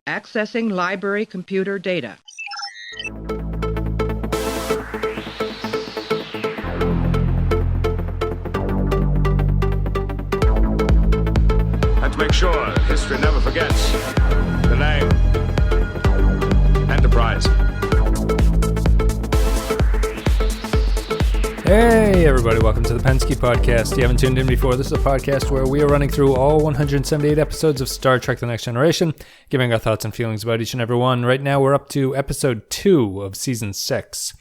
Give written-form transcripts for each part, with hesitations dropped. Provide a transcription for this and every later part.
Accessing library computer data. And to make sure history never forgets the name Enterprise. Hey everybody, welcome to the Pensky Podcast. If you haven't tuned in before, this is a podcast where we are running through all 178 episodes of Star Trek The Next Generation, giving our thoughts and feelings about each and every one. Right now we're up to episode 2 of season 6.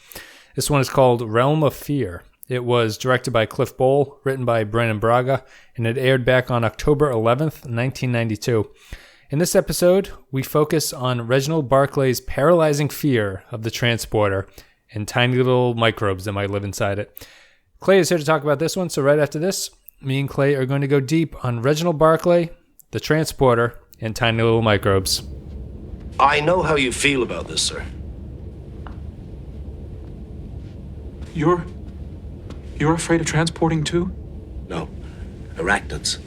This one is called Realm of Fear. It was directed by Cliff Bole, written by Brannon Braga, and it aired back on October 11th, 1992. In this episode, we focus on Reginald Barclay's paralyzing fear of the transporter and tiny little microbes that might live inside it. Clay is here to talk about this one, so right after this, me and Clay are going to go deep on Reginald Barclay, the transporter, and tiny little microbes. I know how you feel about this, sir. You're afraid of transporting too? No. Arachnids.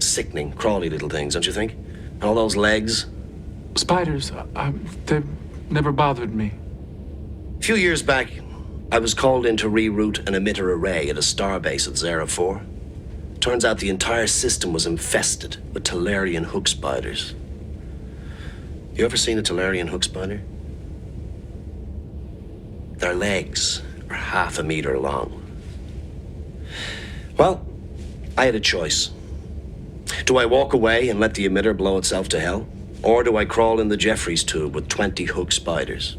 Sickening, crawly little things, don't you think? And all those legs. Spiders, they've never bothered me. A few years back, I was called in to reroute an emitter array at a starbase at Zera 4. Turns out the entire system was infested with Tellurian hook spiders. You ever seen a Tellurian hook spider? Their legs are half a meter long. Well, I had a choice. Do I walk away and let the emitter blow itself to hell? Or do I crawl in the Jeffries tube with 20 hook spiders?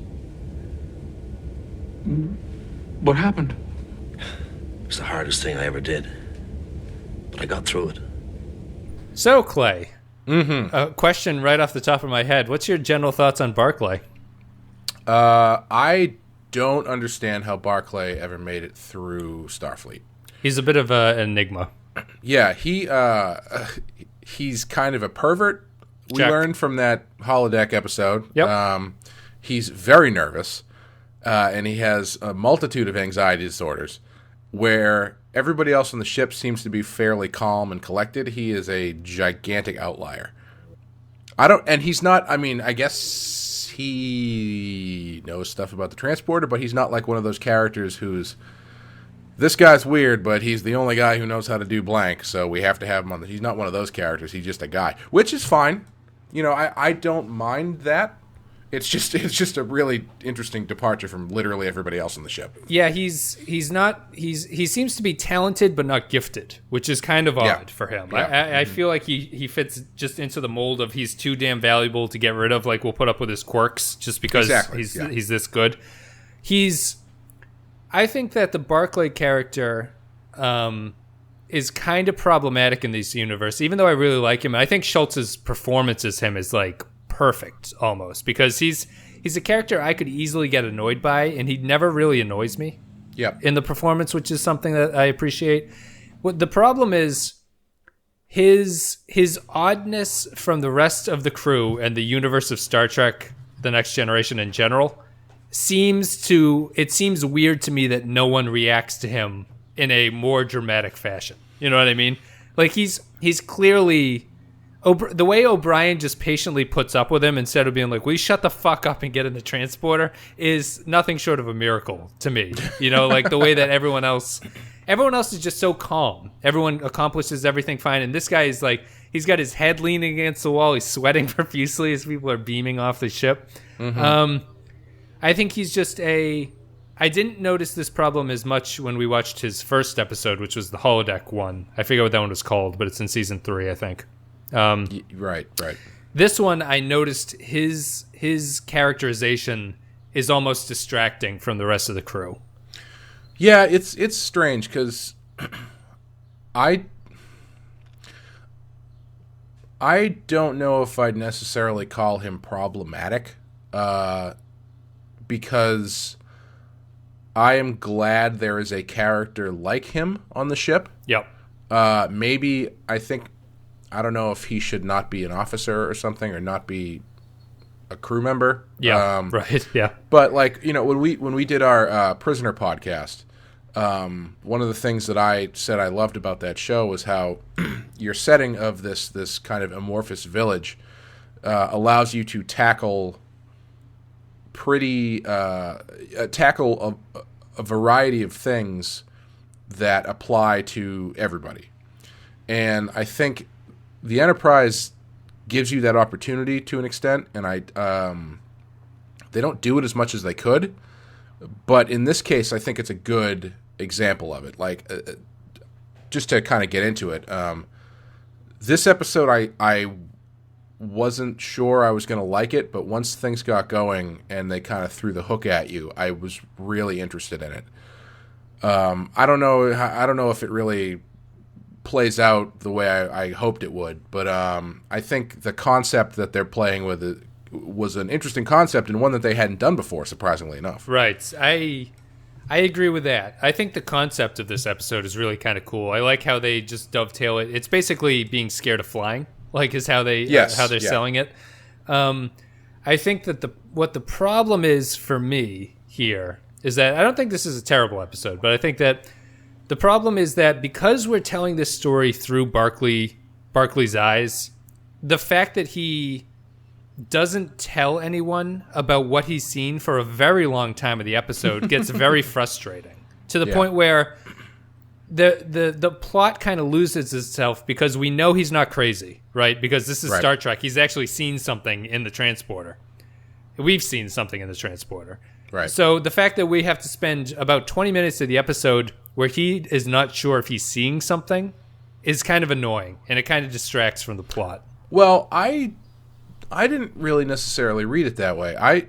What happened? It was the hardest thing I ever did. But I got through it. So, Clay, a question right off the top of my head. What's your general thoughts on Barclay? I don't understand how Barclay ever made it through Starfleet. He's a bit of an enigma. Yeah, he's kind of a pervert. We Check. learned from that holodeck episode. Yep. He's very nervous, and he has a multitude of anxiety disorders, where everybody else on the ship seems to be fairly calm and collected. He is a gigantic outlier. He's not, I guess he knows stuff about the transporter, but he's not like one of those characters who's, this guy's weird, but he's the only guy who knows how to do blank, so we have to have him on he's not one of those characters, he's just a guy, which is fine. I don't mind that. It's just a really interesting departure from literally everybody else on the ship. Yeah, he seems to be talented but not gifted, which is kind of odd for him. Yeah. I feel like he fits just into the mold of he's too damn valuable to get rid of. Like, we'll put up with his quirks just because he's this good. I think that the Barclay character is kind of problematic in this universe, even though I really like him. I think Schultz's performance as him is like perfect almost, because he's a character I could easily get annoyed by, and he never really annoys me in the performance, which is something that I appreciate. What the problem is, his oddness from the rest of the crew and the universe of Star Trek The Next Generation in general seems weird to me that no one reacts to him in a more dramatic fashion. You know what I mean? Like, he's clearly the way O'Brien just patiently puts up with him instead of being like, "Will you shut the fuck up and get in the transporter?" is nothing short of a miracle to me. Like the way that everyone else is just so calm. Everyone accomplishes everything fine, and this guy is like, he's got his head leaning against the wall. He's sweating profusely as people are beaming off the ship. Mm-hmm. I think he's just I didn't notice this problem as much when we watched his first episode, which was the holodeck one. I forget what that one was called, but it's in season 3, I think. Right. This one, I noticed his characterization is almost distracting from the rest of the crew. Yeah, it's strange because I don't know if I'd necessarily call him problematic, because I am glad there is a character like him on the ship. Yep. Maybe I don't know if he should not be an officer or something, or not be a crew member. Yeah. Right. Yeah. But when we did our Prisoner podcast, one of the things that I said I loved about that show was how your setting of this kind of amorphous village allows you to tackle a variety of things that apply to everybody. And I think the Enterprise gives you that opportunity to an extent, and they don't do it as much as they could, but in this case, I think it's a good example of it. Like, just to kind of get into it, this episode, I wasn't sure I was going to like it, but once things got going and they kind of threw the hook at you, I was really interested in it. I don't know if it really plays out the way I hoped it would, but I think the concept that they're playing with was an interesting concept and one that they hadn't done before, surprisingly enough. Right. I agree with that. I think the concept of this episode is really kind of cool. I like how they just dovetail it. It's basically being scared of flying, like is how they're selling it. I think that what the problem is for me here is that I don't think this is a terrible episode, but I think that the problem is that because we're telling this story through Barclay's eyes, the fact that he doesn't tell anyone about what he's seen for a very long time of the episode gets very frustrating, to the point where the plot kind of loses itself because we know he's not crazy, right? Because this is Star Trek. He's actually seen something in the transporter. We've seen something in the transporter. Right. So the fact that we have to spend about 20 minutes of the episode where he is not sure if he's seeing something is kind of annoying, and it kind of distracts from the plot. Well, I didn't really necessarily read it that way. I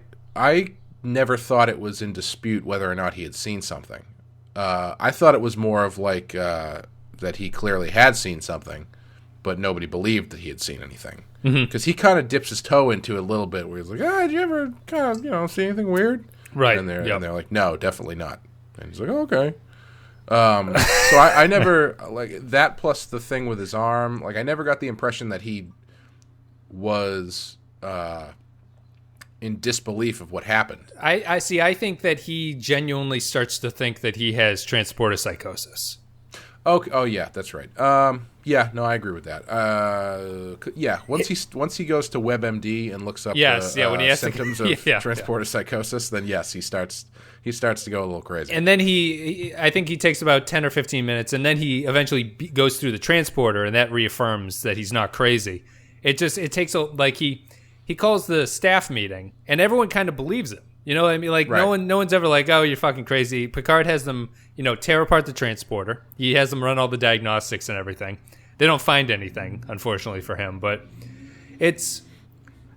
never thought it was in dispute whether or not he had seen something. I thought it was more of like that he clearly had seen something, but nobody believed that he had seen anything. Because he kind of dips his toe into it a little bit, where he's like, did you ever kind of, see anything weird? Right. And they're like, no, definitely not. And he's like, oh, okay. So I never, like, that plus the thing with his arm, like, I never got the impression that he was in disbelief of what happened. I see. I think that he genuinely starts to think that he has transporter psychosis. Okay. Oh, yeah, that's right. Yeah, no, I agree with that. Yeah, once he goes to WebMD and looks up when he has symptoms of transporter psychosis, then yes, he starts to go a little crazy. And then I think he takes about 10 or 15 minutes, and then he eventually goes through the transporter, and that reaffirms that he's not crazy. It takes he calls the staff meeting, and everyone kind of believes him. You know what I mean? Like, no one's ever like, oh, you're fucking crazy. Picard has them, tear apart the transporter. He has them run all the diagnostics and everything. They don't find anything, unfortunately for him. But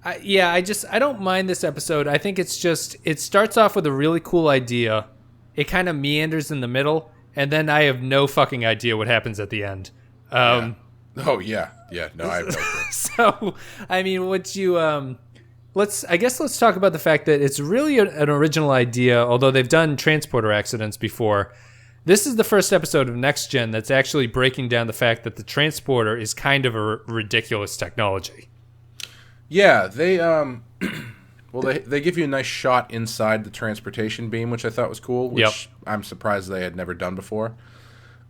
I don't mind this episode. I think it's just, it starts off with a really cool idea. It kind of meanders in the middle, and then I have no fucking idea what happens at the end. Oh, yeah. Yeah, no, I have no clue. So, I mean, let's talk about the fact that it's really an original idea, although they've done transporter accidents before. This is the first episode of Next Gen that's actually breaking down the fact that the transporter is kind of a ridiculous technology. Yeah, they they give you a nice shot inside the transportation beam, which I thought was cool, which I'm surprised they had never done before.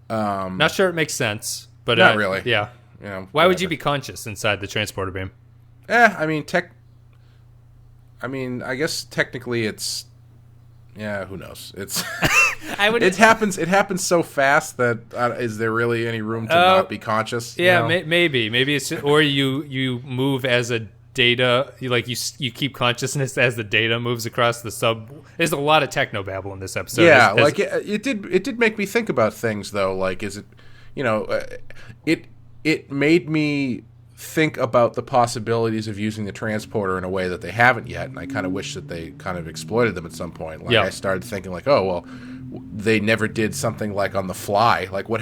Not sure it makes sense, but not really. Yeah. Why would you be conscious inside the transporter beam? I guess technically it's, who knows? It's it happens so fast that is there really any room to not be conscious? Yeah, maybe it's just, or you move as a data, you keep consciousness as the data moves across the sub. There's a lot of technobabble in this episode. Yeah, it did make me think about things though. Like, is it it made me think about the possibilities of using the transporter in a way that they haven't yet, and I kind of wish that they kind of exploited them at some point. Like, I started thinking like, oh well, they never did something like on the fly. Like what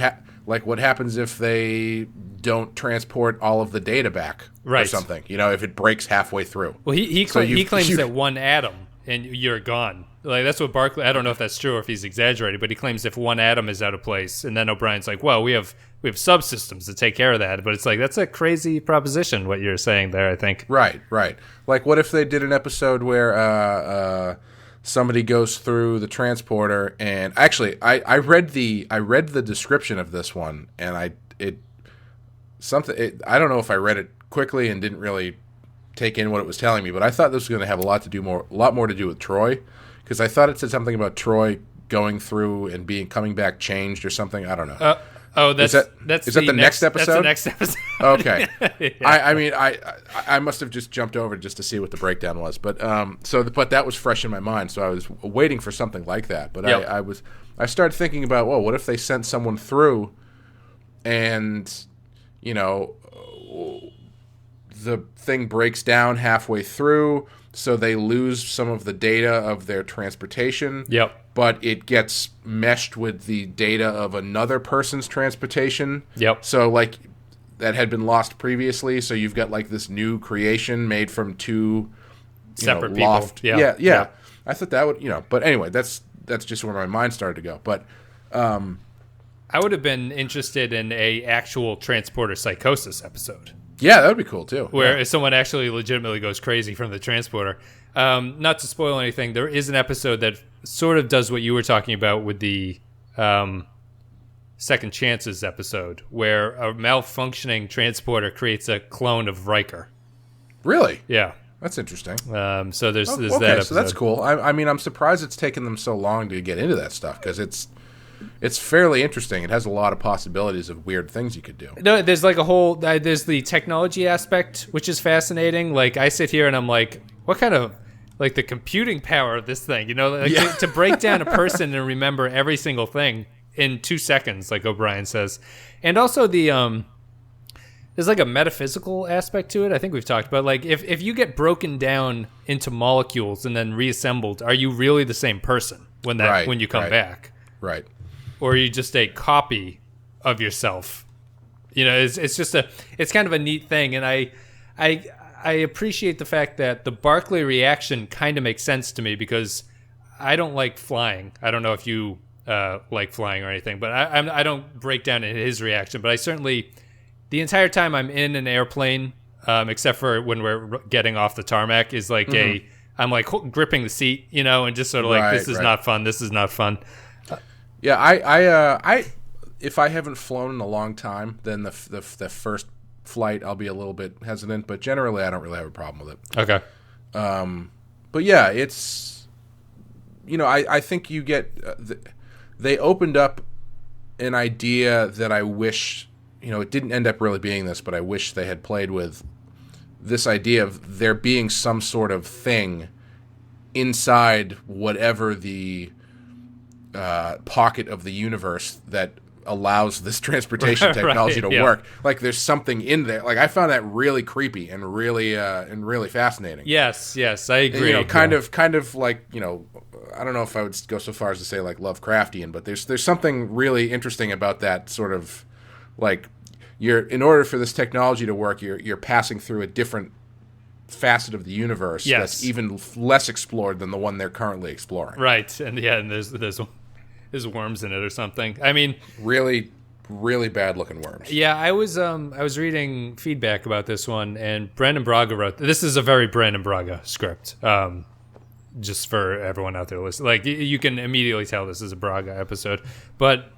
happens if they don't transport all of the data back or something? If it breaks halfway through. Well, he claims that one atom and you're gone. Like, that's what Barclay. I don't know if that's true or if he's exaggerated, but he claims if one atom is out of place, and then O'Brien's like, well, we have subsystems to take care of that. But it's like, that's a crazy proposition what you're saying there, I think. Right. Like, what if they did an episode where somebody goes through the transporter, and actually I read the description of this one, and I don't know if I read it quickly and didn't really take in what it was telling me. But I thought this was going to have a lot more to do with Troy, because I thought it said something about Troy going through and coming back changed or something. I don't know. Is that the next episode? That's the next episode. Okay. Yeah. I mean, I must have just jumped over just to see what the breakdown was, but but that was fresh in my mind, so I was waiting for something like that. But yep. I started thinking about, well, what if they sent someone through, and the thing breaks down halfway through, so they lose some of the data of their transportation. Yep. But it gets meshed with the data of another person's transportation. Yep. So, like, that had been lost previously. So you've got, like, this new creation made from two separate people. Yeah. Yeah. I thought that would, But anyway, that's just where my mind started to go. But I would have been interested in a actual Transporter Psychosis episode. Yeah, that would be cool, too. Where someone actually legitimately goes crazy from the transporter. Not to spoil anything, there is an episode that sort of does what you were talking about with the Second Chances episode, where a malfunctioning transporter creates a clone of Riker. Really? Yeah. That's interesting. So there's okay, that episode. So that's cool. I mean, I'm surprised it's taken them so long to get into that stuff, because it's fairly interesting. It has a lot of possibilities of weird things you could do. No, there's like a whole, there's the technology aspect, which is fascinating. Like, I sit here and I'm like, what kind of, like, the computing power of this thing, to break down a person and remember every single thing in 2 seconds, like O'Brien says. And also there's like a metaphysical aspect to it. I think we've talked about, like, if you get broken down into molecules and then reassembled, are you really the same person when you come back? Right. Or are you just a copy of yourself? It's just it's kind of a neat thing. And I appreciate the fact that the Barclay reaction kind of makes sense to me, because I don't like flying. I don't know if you like flying or anything, but I don't break down in his reaction. But I certainly, the entire time I'm in an airplane, except for when we're getting off the tarmac, is like I'm like gripping the seat, and just sort of like, this is not fun. This is not fun. Yeah, I if I haven't flown in a long time, then the first flight I'll be a little bit hesitant, but generally I don't really have a problem with it. Okay. But yeah, it's I think you get they opened up an idea that I wish it didn't end up really being this, but I wish they had played with this idea of there being some sort of thing inside whatever the pocket of the universe that allows this transportation technology to work. Like, there's something in there. Like, I found that really creepy and really fascinating. Yes, I agree. And, kind of like, I don't know if I would go so far as to say like Lovecraftian, but there's something really interesting about that sort of, like, in order for this technology to work, you're passing through a different facet of the universe that's even less explored than the one they're currently exploring. Right, and there's worms in it or something. I mean, really, really bad looking worms. Yeah, I was reading feedback about this one, and Brandon Braga wrote. This is a very Brandon Braga script. Just for everyone out there listening, like, you can immediately tell this is a Braga episode, but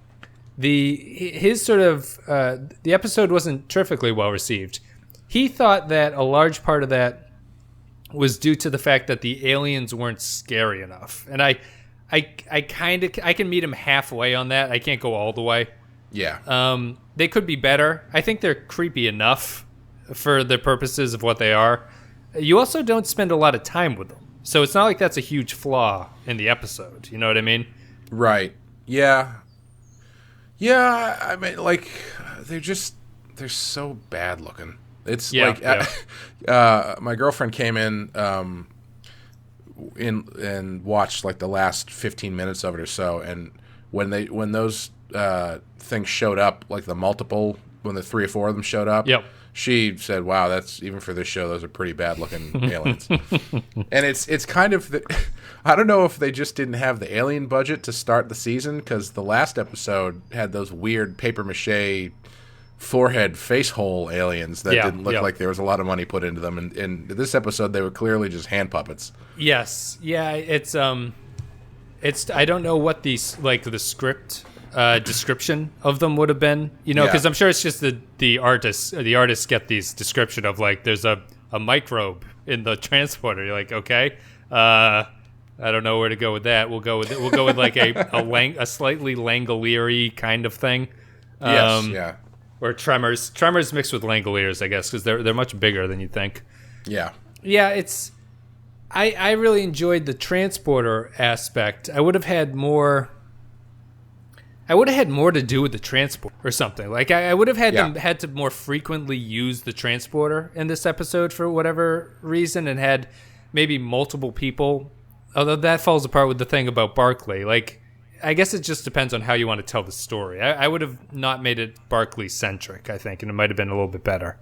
his sort of the episode wasn't terrifically well received. He thought that a large part of that was due to the fact that the aliens weren't scary enough, and I can meet him halfway on that. I can't go all the way. Yeah. They could be better. I think they're creepy enough for the purposes of what they are. You also don't spend a lot of time with them, so it's not like that's a huge flaw in the episode. You know what I mean? Right. Yeah. Yeah. I mean, like, they're so bad looking. It's my girlfriend came in and watched like the last 15 minutes of it or so, and when those things showed up, like when the 3 or 4 of them showed up, she said, "Wow, that's, even for this show, those are pretty bad looking aliens." And it's kind of I don't know if they just didn't have the alien budget to start the season, because the last episode had those weird paper mache forehead face hole aliens that didn't look like there was a lot of money put into them, and in this episode they were clearly just hand puppets. Yes. Yeah, it's I don't know what the script description of them would have been, because I'm sure it's just the artists get these description of, like, there's a a microbe in the transporter. You're like, okay, I don't know where to go with that. We'll go with like a slightly Langolier kind of thing. Yes, yeah. Or tremors mixed with Langoliers, I guess, because they're much bigger than you think. Yeah. Yeah, I really enjoyed the transporter aspect. I would have had more to do with the transport or something. Like I would have had to more frequently use the transporter in this episode for whatever reason, and had maybe multiple people. Although that falls apart with the thing about Barclay. Like, I guess it just depends on how you want to tell the story. I would have not made it Barclay centric, I think, and it might have been a little bit better.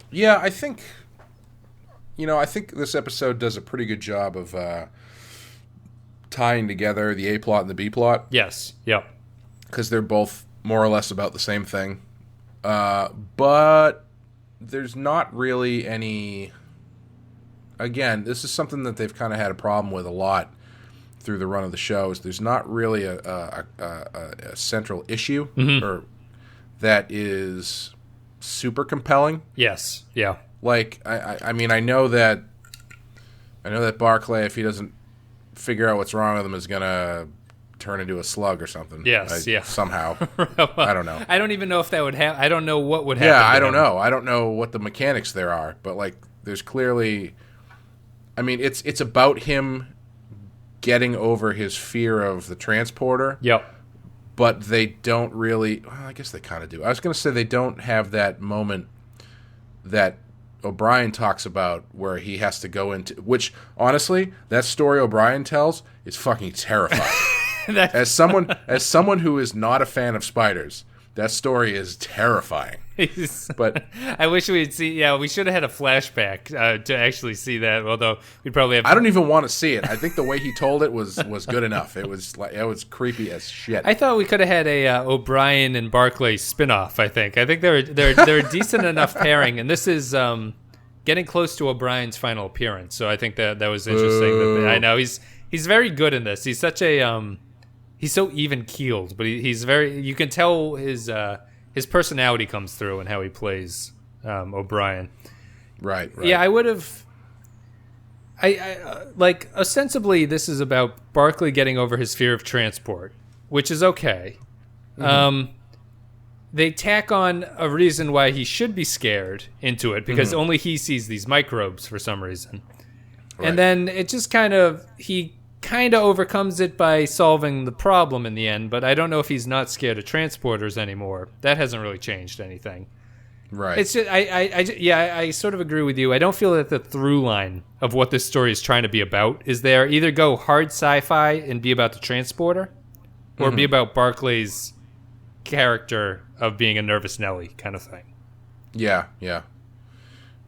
Yeah, I think this episode does a pretty good job of tying together the A plot and the B plot. Yes. Yep. Because they're both more or less about the same thing. But there's not really any... Again, this is something that they've kind of had a problem with a lot through the run of the shows. There's not really a central issue or that is super compelling. Yes. Yeah. Like, I mean, I know that Barclay, if he doesn't figure out what's wrong with him, is gonna turn into a slug or something. Yes, yeah. Somehow. Well, I don't know. I don't even know if that would happen. I don't know what would happen. Yeah, I don't know. I don't know what the mechanics there are, but like, there's clearly. I mean, it's about him getting over his fear of the transporter. Yep. But they don't really. Well, I guess they kind of do. I was gonna say they don't have that moment that O'Brien talks about where he has to go into, which honestly, that story O'Brien tells is fucking terrifying. As someone who is not a fan of spiders, that story is terrifying. But I wish we'd see. Yeah, we should have had a flashback to actually see that. Although we'd probably have. I don't even want to see it. I think the way he told it was good enough. It was creepy as shit. I thought we could have had a O'Brien and Barclay spinoff. I think they're a decent enough pairing, and this is getting close to O'Brien's final appearance. So I think that was interesting. I know he's very good in this. He's such a he's so even keeled, but he's very. You can tell his personality comes through and how he plays O'Brien. Right. Yeah, I would have. I like ostensibly this is about Barclay getting over his fear of transport, which is okay. Mm-hmm. They tack on a reason why he should be scared into it because only he sees these microbes for some reason, and then it just he kind of overcomes it by solving the problem in the end, but I don't know if he's not scared of transporters anymore. That hasn't really changed anything. Right. It's just, I sort of agree with you. I don't feel that the through line of what this story is trying to be about is there. Either go hard sci-fi and be about the transporter, or be about Barclay's character of being a nervous Nelly kind of thing. Yeah, I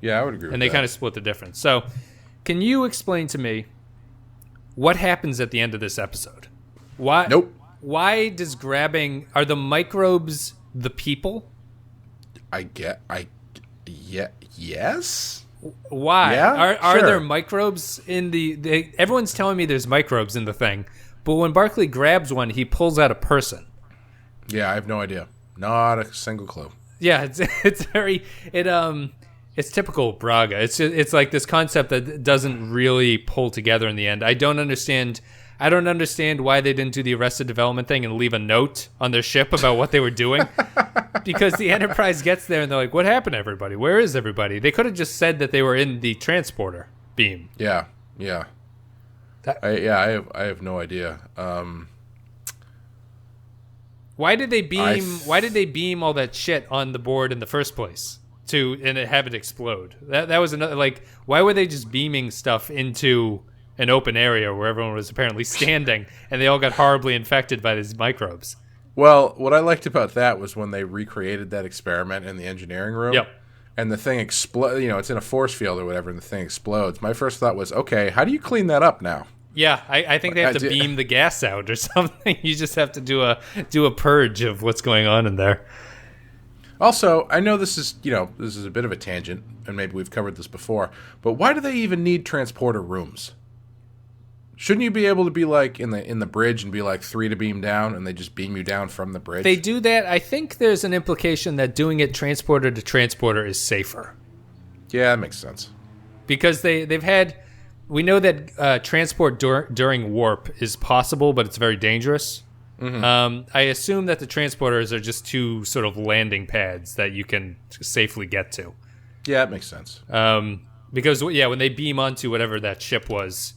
would agree with that. And they kind of split the difference. So, can you explain to me what happens at the end of this episode? Why? Nope. Why does are the microbes the people? Yes. Why? Yeah, are sure. there microbes in everyone's telling me there's microbes in the thing, but when Barclay grabs one, he pulls out a person. Yeah, I have no idea. Not a single clue. Yeah, it's typical Braga. It's like this concept that doesn't really pull together in the end. I don't understand why they didn't do the Arrested Development thing and leave a note on their ship about what they were doing. Because the Enterprise gets there and they're like, "What happened to everybody? Where is everybody?" They could have just said that they were in the transporter beam. Yeah. I have no idea. Why did they beam all that shit on the board in the first place? And have it explode. That was another, like, why were they just beaming stuff into an open area where everyone was apparently standing and they all got horribly infected by these microbes? Well, what I liked about that was when they recreated that experiment in the engineering room. Yep. And the thing explodes, it's in a force field or whatever, and the thing explodes. My first thought was, okay, how do you clean that up now? Yeah, I think they have to beam the gas out or something. You just have to do a purge of what's going on in there. Also, I know this is a bit of a tangent, and maybe we've covered this before, but why do they even need transporter rooms? Shouldn't you be able to be like in the bridge and be like 3 to beam down, and they just beam you down from the bridge? They do that. I think there's an implication that doing it transporter to transporter is safer. Yeah, that makes sense. because they've had. We know that transport during warp is possible, but it's very dangerous. Mm-hmm. I assume that the transporters are just two sort of landing pads that you can safely get to. Yeah, that makes sense. Because when they beam onto whatever that ship was,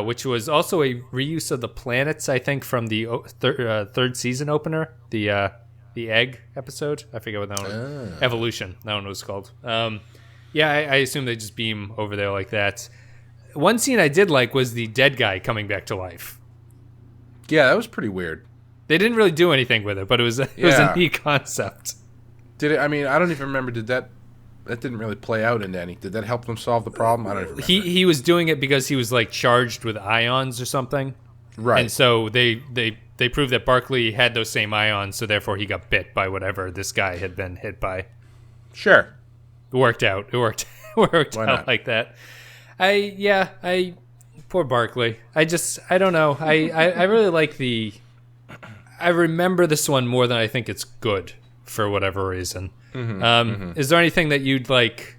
which was also a reuse of the planets, I think, from the third season opener, the egg episode. I forget what that one. Evolution. That one was called. I assume they just beam over there like that. One scene I did like was the dead guy coming back to life. Yeah, that was pretty weird. They didn't really do anything with it, but it was a neat concept. Did it? I mean, I don't even remember. Did that didn't really play out into any? Did that help them solve the problem? I don't even remember. He was doing it because he was like charged with ions or something. Right. And so they proved that Barclay had those same ions, so therefore he got bit by whatever this guy had been hit by. Sure. It worked out. It worked out like that. Poor Barclay. I don't know. I really like I remember this one more than I think it's good for whatever reason. Mm-hmm, Is there anything that you'd like?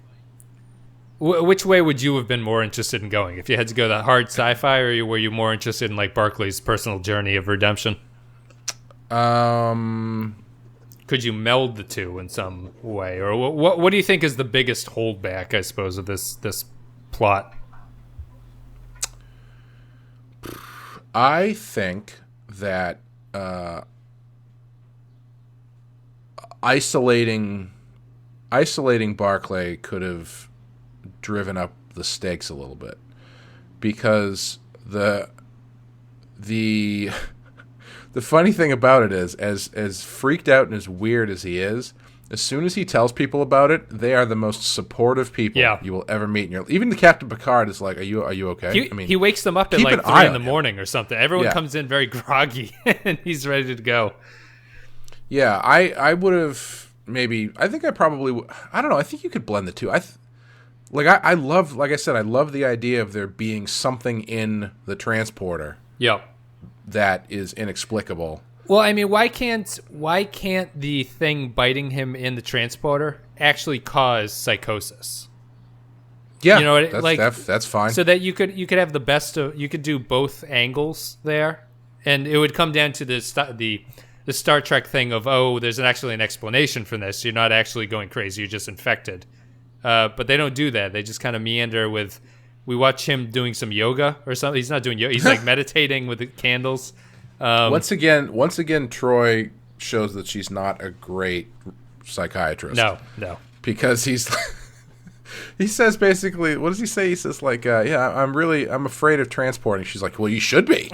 Which way would you have been more interested in going if you had to go that hard sci-fi, or were you more interested in like Barclay's personal journey of redemption? Could you meld the two in some way, or what do you think is the biggest holdback, I suppose, of this plot? I think that isolating Barclay could have driven up the stakes a little bit, because the funny thing about it is, as freaked out and as weird as he is, as soon as he tells people about it, they are the most supportive people you will ever meet in your life. Even the Captain Picard is like, "Are you okay?" He wakes them up at like 3 in the morning or something. Everyone comes in very groggy, and he's ready to go. Yeah, I would have maybe. I think I probably. I don't know. I think you could blend the two. I love, like I said, I love the idea of there being something in the transporter. Yep. That is inexplicable. Well, I mean, why can't the thing biting him in the transporter actually cause psychosis? Yeah, you know, that's fine. So that you could have the best of, you could do both angles there, and it would come down to the Star Trek thing of, there's actually an explanation for this. You're not actually going crazy. You're just infected. But they don't do that. They just kind of meander with. We watch him doing some yoga or something. He's not doing yoga. He's like meditating with the candles. Once again, Troy shows that she's not a great psychiatrist. No. Because he says basically, what does he say? He says like, I'm afraid of transporting. She's like, well, you should be.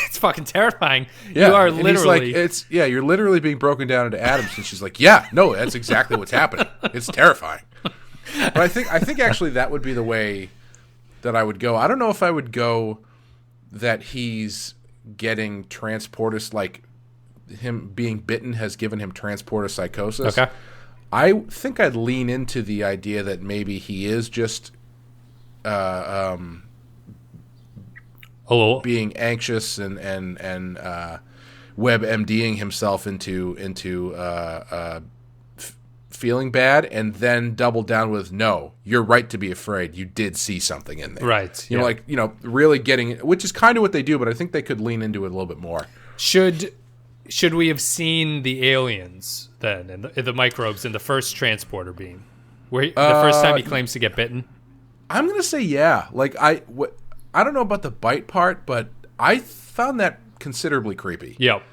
It's fucking terrifying. Yeah. You are and literally. He's like, you're literally being broken down into atoms. And she's like, yeah, no, that's exactly what's happening. It's terrifying. But I think actually that would be the way that I would go. I don't know if I would go that he's getting transporters, like him being bitten has given him transporter psychosis. Okay. I think I'd lean into the idea that maybe he is just being anxious and WebMDing himself into feeling bad, and then double down with, no, you're right to be afraid. You did see something in there. Right. You know, really getting, which is kind of what they do, but I think they could lean into it a little bit more. Should we have seen the aliens then, and the microbes in the first transporter beam, where the first time he claims to get bitten? I'm going to say yeah. Like I don't know about the bite part, but I found that considerably creepy. Yep.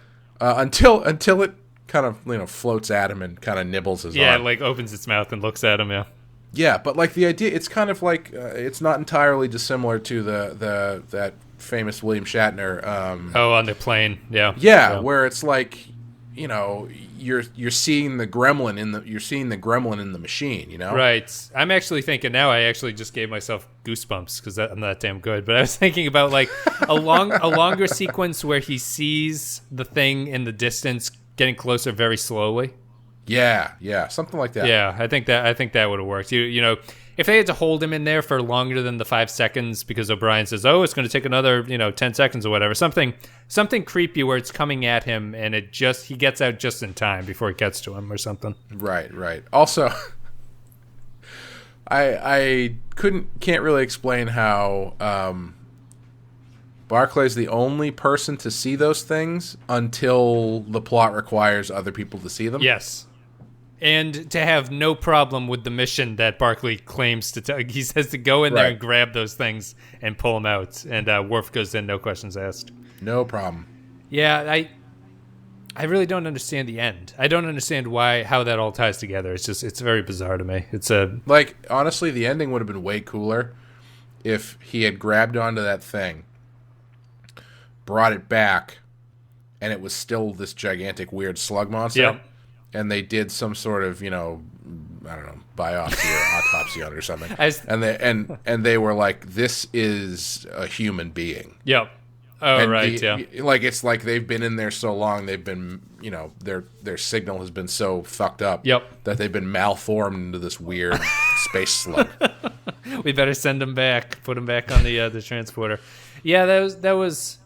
Until it kind of floats at him and kind of nibbles his arm. Yeah, like opens its mouth and looks at him. Yeah, but like the idea, it's kind of like it's not entirely dissimilar to that famous William Shatner. On the plane. Yeah, where it's like, you're seeing the gremlin in the machine. You know. Right. I'm actually thinking now. I actually just gave myself goosebumps because I'm not damn good. But I was thinking about like a longer sequence where he sees the thing in the distance getting closer very slowly. Yeah, something like that. Yeah, I think that would have worked. You know, if they had to hold him in there for longer than the 5 seconds because O'Brien says, "Oh, it's going to take another 10 seconds or whatever," something creepy where it's coming at him and he gets out just in time before it gets to him or something. Right. Also, I can't really explain how Barclay's the only person to see those things until the plot requires other people to see them. Yes. And to have no problem with the mission that Barclay claims to tell. He says to go in there and grab those things and pull them out. And Worf goes in, no questions asked. No problem. Yeah, I really don't understand the end. I don't understand how that all ties together. It's very bizarre to me. Honestly, the ending would have been way cooler if he had grabbed onto that thing, brought it back, and it was still this gigantic weird slug monster. Yep. And they did some sort of, I don't know, biopsy or autopsy on it or something. And they were like, this is a human being. Yep. Oh, and right, yeah. It's like they've been in there so long, they've been, their signal has been so fucked up that they've been malformed into this weird space slug. We better send them back, put them back on the transporter. Yeah, that was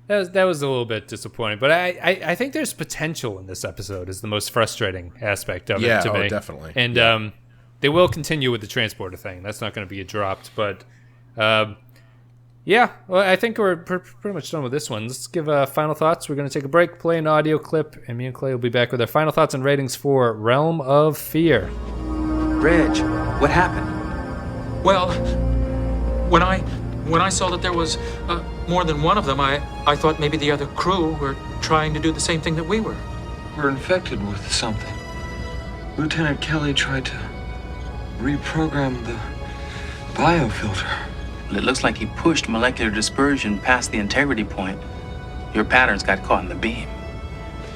a little bit disappointing, but I think there's potential in this episode is the most frustrating aspect of it to me. Yeah, definitely. And they will continue with the transporter thing. That's not going to be dropped, but yeah, well, I think we're pretty much done with this one. Let's give final thoughts. We're going to take a break, play an audio clip, and me and Clay will be back with our final thoughts and ratings for Realm of Fear. Reg, what happened? Well, when I saw that there was more than one of them, I thought maybe the other crew were trying to do the same thing that we were. We're infected with something. Lieutenant Kelly tried to reprogram the biofilter. It looks like he pushed molecular dispersion past the integrity point. Your patterns got caught in the beam.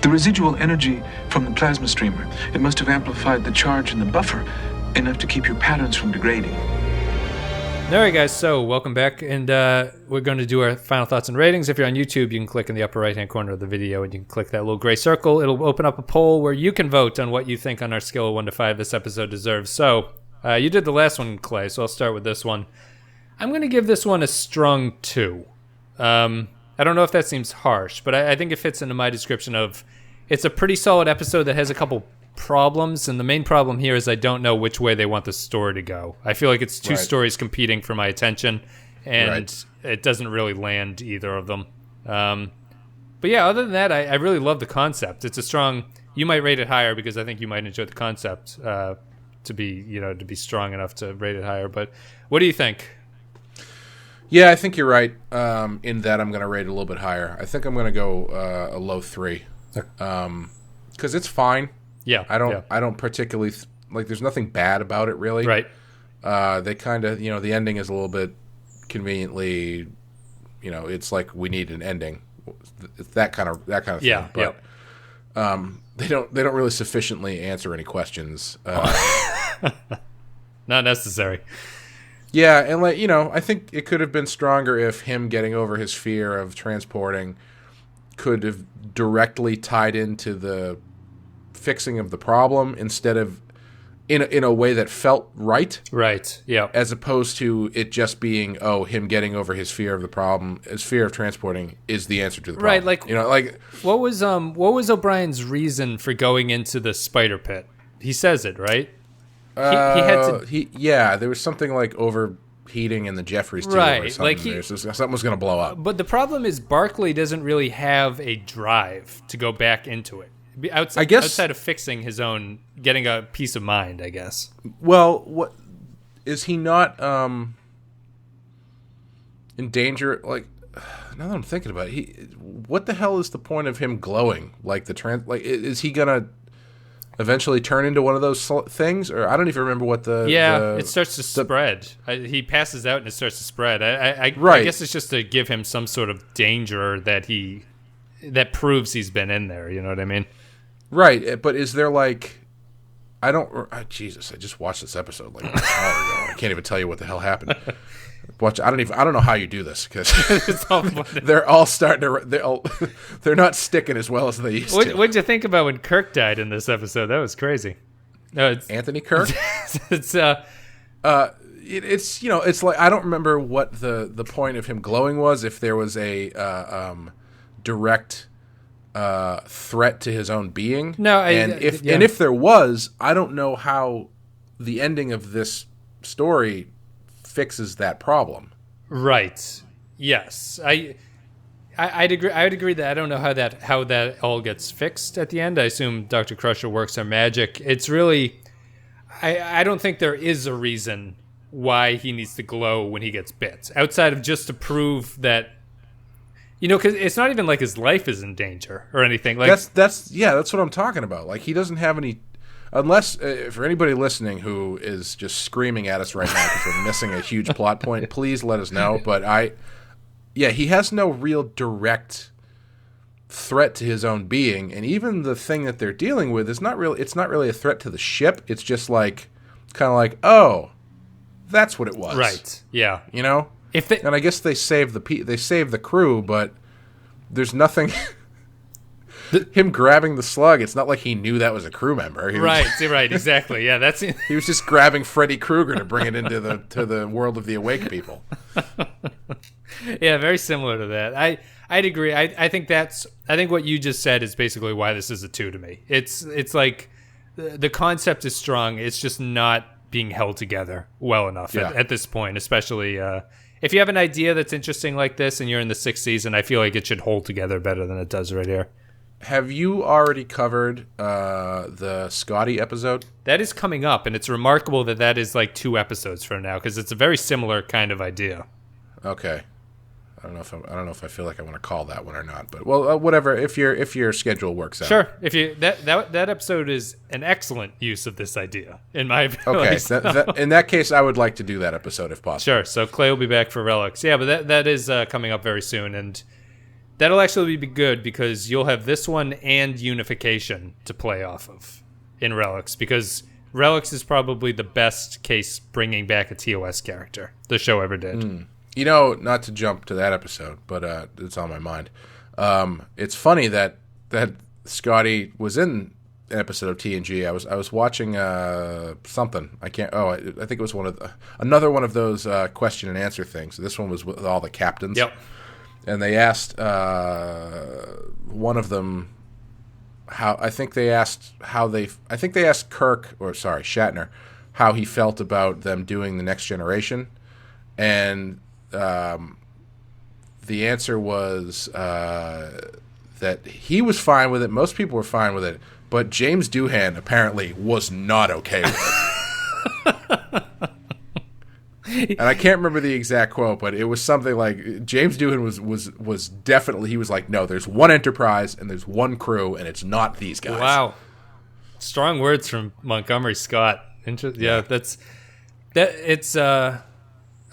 The residual energy from the plasma streamer, it must have amplified the charge in the buffer enough to keep your patterns from degrading. All right, guys, so welcome back, and we're going to do our final thoughts and ratings. If you're on YouTube, you can click in the upper right-hand corner of the video, and you can click that little gray circle. It'll open up a poll where you can vote on what you think on our scale of 1 to 5 this episode deserves. So you did the last one, Clay, so I'll start with this one. I'm going to give this one a strong 2. I don't know if that seems harsh, but I think it fits into my description of it's a pretty solid episode that has a couple problems, and the main problem here is I don't know which way they want the story to go. I feel like it's two stories competing for my attention, and it doesn't really land either of them. But yeah, other than that, I really love the concept. It's a strong. You might rate it higher because I think you might enjoy the concept to be strong enough to rate it higher. But what do you think? Yeah, I think you're right. In that, I'm going to rate it a little bit higher. I think I'm going to go a low 3, because it's fine. Yeah, I don't particularly like. There's nothing bad about it, really. Right. They kind of, the ending is a little bit conveniently, it's like we need an ending. It's that kind of thing. Yeah. But they don't really sufficiently answer any questions. Not necessary. Yeah, and I think it could have been stronger if him getting over his fear of transporting could have directly tied into the fixing of the problem instead of in a way that felt right. Right. Yeah. As opposed to it just being him getting over his fear of the problem, his fear of transporting is the answer to the problem. Right. What was O'Brien's reason for going into the spider pit? He says it, right? He had to. There was something like overheating in the Jeffries tube or something. Something was going to blow up. But the problem is Barclay doesn't really have a drive to go back into it. Outside of fixing his own, getting a peace of mind, I guess. Well, what is he not in danger? Like, now that I'm thinking about it, what the hell is the point of him glowing? Is he gonna eventually turn into one of those things? Or I don't even remember what it starts to spread. He passes out and it starts to spread. I guess it's just to give him some sort of danger that proves he's been in there. You know what I mean? Right, but is there Jesus, I just watched this episode like an hour ago. I can't even tell you what the hell happened. I don't know how you do this because they're all starting to. They're not sticking as well as they used to. What'd you think about when Kirk died in this episode? That was crazy. No, it's Anthony Kirk. It's it's like I don't remember what the point of him glowing was. If there was a direct threat to his own being. No, and if there was, I don't know how the ending of this story fixes that problem. Right. Yes. I'd agree. I would agree that I don't know how that all gets fixed at the end. I assume Dr. Crusher works on magic. It's really, I don't think there is a reason why he needs to glow when he gets bit, outside of just to prove that, because it's not even like his life is in danger or anything. Like that's what I'm talking about. Like, he doesn't have any, unless for anybody listening who is just screaming at us right now because we're missing a huge plot point, please let us know. But he has no real direct threat to his own being, and even the thing that they're dealing with is not really. It's not really a threat to the ship. It's just like, kind of like, oh, that's what it was, right? Yeah, and I guess they save the crew, but there's nothing. Him grabbing the slug, it's not like he knew that was a crew member. Right, exactly. Yeah, that's he was just grabbing Freddy Krueger to bring it into the world of the awake people. Yeah, very similar to that. I'd agree. I think what you just said is basically why this is a 2 to me. It's like the concept is strong. It's just not being held together well enough at this point, especially if you have an idea that's interesting like this and you're in the 6th season. I feel like it should hold together better than it does right here. Have you already covered the Scotty episode? That is coming up, and it's remarkable that is like 2 episodes from now, because it's a very similar kind of idea. Okay, I don't know if I feel like I want to call that one or not, but whatever. If your schedule works out, sure. If you that episode is an excellent use of this idea, in my opinion. Okay, in that case, I would like to do that episode if possible. Sure. So Clay will be back for Relics. Yeah, but that is coming up very soon, and that'll actually be good because you'll have this one and Unification to play off of in Relics, because Relics is probably the best case bringing back a TOS character the show ever did. Not to jump to that episode, but it's on my mind. It's funny that Scotty was in an episode of TNG. I was watching something. I think it was another one of those question and answer things. This one was with all the captains. Yep. And they asked one of them Shatner how he felt about them doing the Next Generation, and the answer was that he was fine with it. Most people were fine with it, but James Doohan apparently was not okay with it. And I can't remember the exact quote, but it was something like James Doohan was definitely, he was like, no, there's one Enterprise and there's one crew, and it's not these guys. Wow, strong words from Montgomery Scott. It's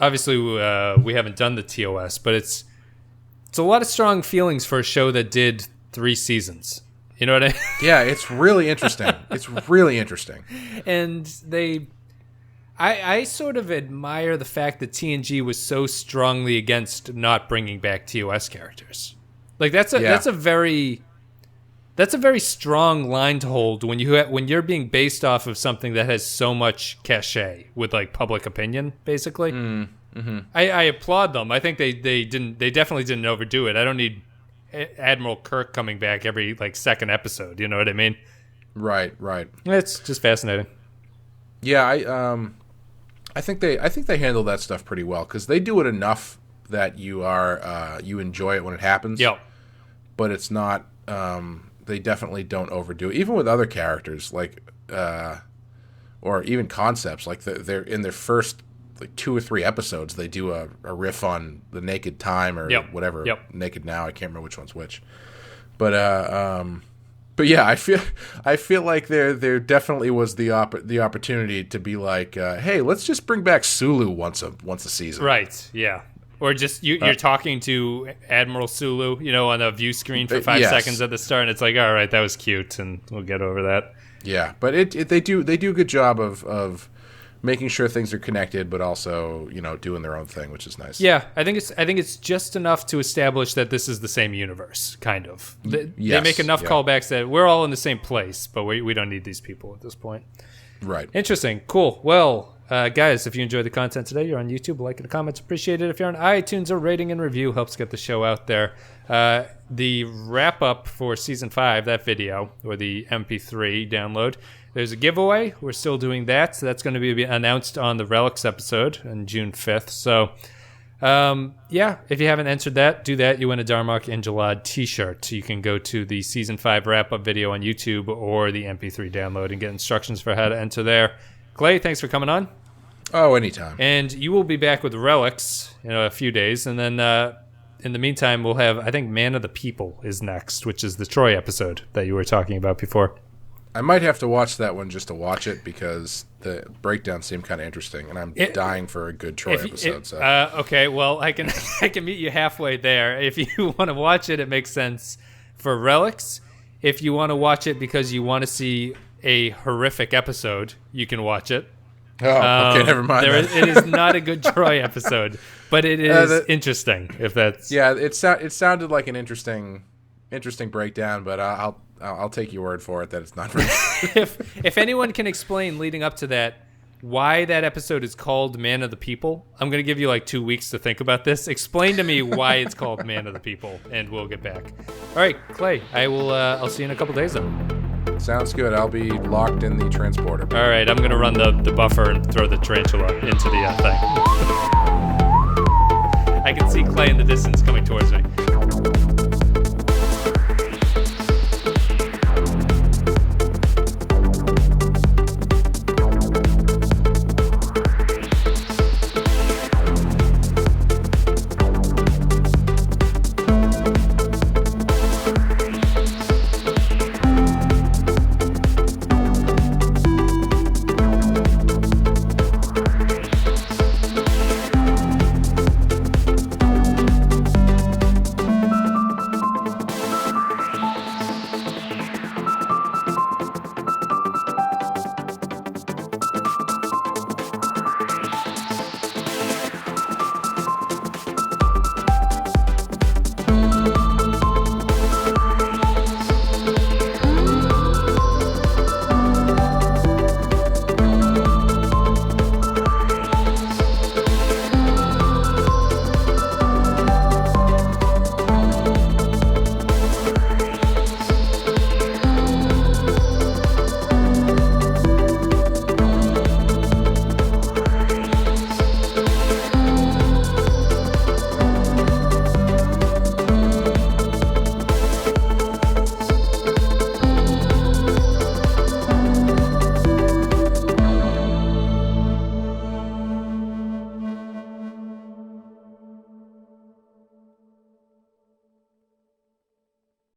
obviously we haven't done the TOS, but it's a lot of strong feelings for a show that did 3 seasons. You know what I mean? Yeah, it's really interesting. And I sort of admire the fact that TNG was so strongly against not bringing back TOS characters. Like that's a very strong line to hold when you're being based off of something that has so much cachet with like public opinion, basically. Mm-hmm. I applaud them. I think they definitely didn't overdo it. I don't need Admiral Kirk coming back every like second episode. You know what I mean? Right. It's just fascinating. Yeah, I think they handle that stuff pretty well, because they do it enough that you enjoy it when it happens. Yep. But it's not. They definitely don't overdo it, even with other characters, like or even concepts. Like they're in their first like 2 or 3 episodes, they do a riff on the Naked Time or whatever. Yep. Naked Now. I can't remember which one's which. But yeah, I feel like there definitely was the opportunity to be like, hey, let's just bring back Sulu once a season. Right. Yeah. Or just you're talking to Admiral Sulu, on a view screen for 5 seconds at the start, and it's like, all right, that was cute, and we'll get over that. Yeah, but they do a good job of making sure things are connected, but also doing their own thing, which is nice. Yeah, I think it's just enough to establish that this is the same universe, kind of. They make enough callbacks that we're all in the same place, but we don't need these people at this point. Right. Interesting. Cool. Well, guys, if you enjoyed the content today, you're on YouTube, like and comments, appreciate it. If you're on iTunes, a rating and review helps get the show out there. The wrap up for season 5, that video, or the MP3 download, There's a giveaway. We're still doing that. So that's going to be announced on the Relics episode on June 5th. So, if you haven't entered that, do that. You win a Darmok Angelad t-shirt. You can go to the Season 5 wrap-up video on YouTube or the MP3 download and get instructions for how to enter there. Clay, thanks for coming on. Oh, anytime. And you will be back with Relics in a few days. And then in the meantime, we'll have, I think, Man of the People is next, which is the Troy episode that you were talking about before. I might have to watch that one just to watch it because the breakdown seemed kind of interesting, and I'm dying for a good Troy episode. Okay, well, I can meet you halfway there. If you want to watch it, it makes sense for Relics. If you want to watch it because you want to see a horrific episode, you can watch it. Oh, okay, never mind. It is not a good Troy episode, but it is interesting. If that's it sounded like an interesting breakdown, but I'll take your word for it that it's not very good. If anyone can explain leading up to that why that episode is called Man of the People, I'm going to give you like 2 weeks to think about this. Explain to me why it's called Man of the People, and we'll get back. All right, Clay, I'll see you in a couple days then. Sounds good. I'll be locked in the transporter. All right, I'm going to run the buffer and throw the tarantula into the thing. I can see Clay in the distance